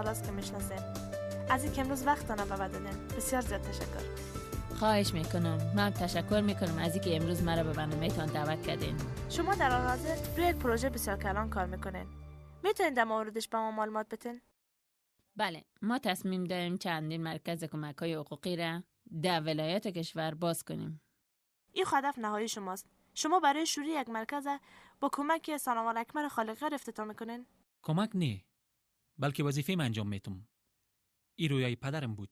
سالاست که میشناسیم. از اینکه امروز وقتتان به من دادین بسیار زیاد تشکر. خواهش میکنم. من تشکر میکنم از اینکه امروز مرا به برنامه‌تان دعوت کردین. شما در حال حاضر روی یک پروژه بسیار کلان کار میکنین. میتونین در موردش به ما معلومات بدین؟ بله، ما تصمیم داریم چندین مرکز کمک‌های حقوقی را در ولایات کشور باز کنیم. این هدف نهایی شماست. شما برای شروع یک مرکز با کمک سانوال اکمل خالقیار افتتاح میکنین؟ کمک نه، بلکه وظیفه من انجام میتم. این رویای پدرم بود.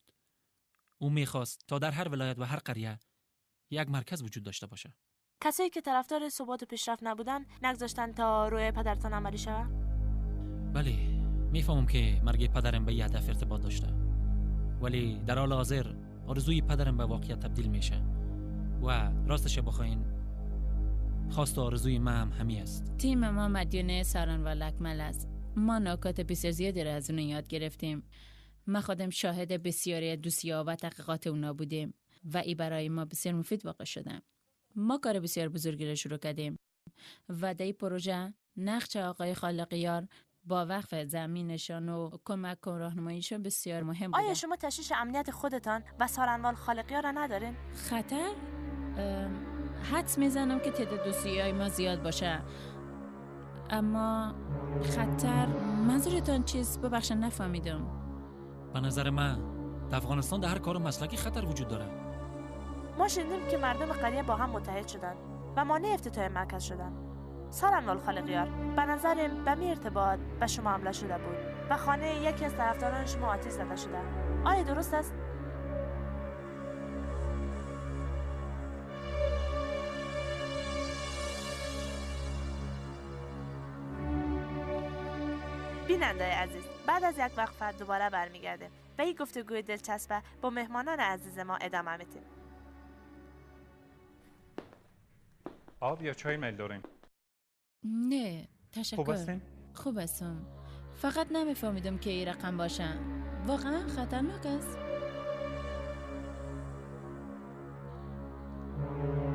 او میخواست تا در هر ولایت و هر قریه یک مرکز وجود داشته باشه. کسایی که طرفدار ثبات و پیشرفت نبودن نگذاشتن تا رویای پدرتان عملی شود؟ بله، میفهمم که مرگ پدرم به یه هدف ارتباط داشته، ولی در حال حاضر آرزوی پدرم به واقعیت تبدیل میشه و راستش بخواین خواست و آرزوی من هم همی است. تیم ما مدیون سارنوال اکمل است. ما نکات بسیار زیادی را از اون یاد گرفتیم. ما خودم شاهد بسیاری دوسی‌ها و تحقیقات اونا بودیم و ای برای ما بسیار مفید واقع شده. ما کار بسیار بزرگی را شروع کردیم و در این پروژه نقش آقای خالقیار با وقف زمینشان و کمک و راهنماییشان بسیار مهم بوده. آیا شما تشویش امنیت خودتان و سارنوال خالقیار را ندارین؟ خطر؟ حدس میزنم که تعداد دوسیه‌های ما زیاد باشه، اما خطر منظورتان چیست؟ ببخشید نفهمیدم. به نظر من در افغانستان در هر کار مسلکی خطر وجود داره. ما شنیدیم که مردم قریه با هم متحد شدن و مانع افتتاح مرکز شدن. سارنوال خالقیار به نظرم به می ارتباط به شما حمله شده بود و خانه یکی از طرفداران شما آتش زده شده. آیا درست است؟ بیننده عزیز، بعد از یک وقفه دوباره برمیگردیم و این گفتگوی دلچسب با مهمانان عزیز ما ادامه میدیم. آب یا چای میل داریم؟ نه تشکر. خوب هستین؟ خوب هستم. فقط نمیفهمیدم که این رقم باشه. واقعا خطرناک است.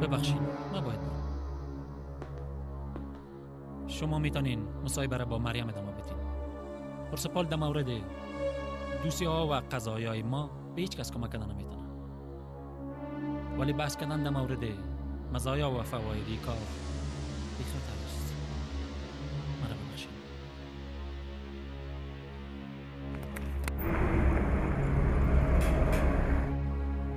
ببخشید، من باید برم. شما میتونین مصاحبه را با مریم ادامه بدین. پرسپال در مورد دوسی‌ها و قضایای ما به هیچ کس کمک کردن نمیتونه، ولی بحث کردن در مورد مزایا و فواید کار بی خطر.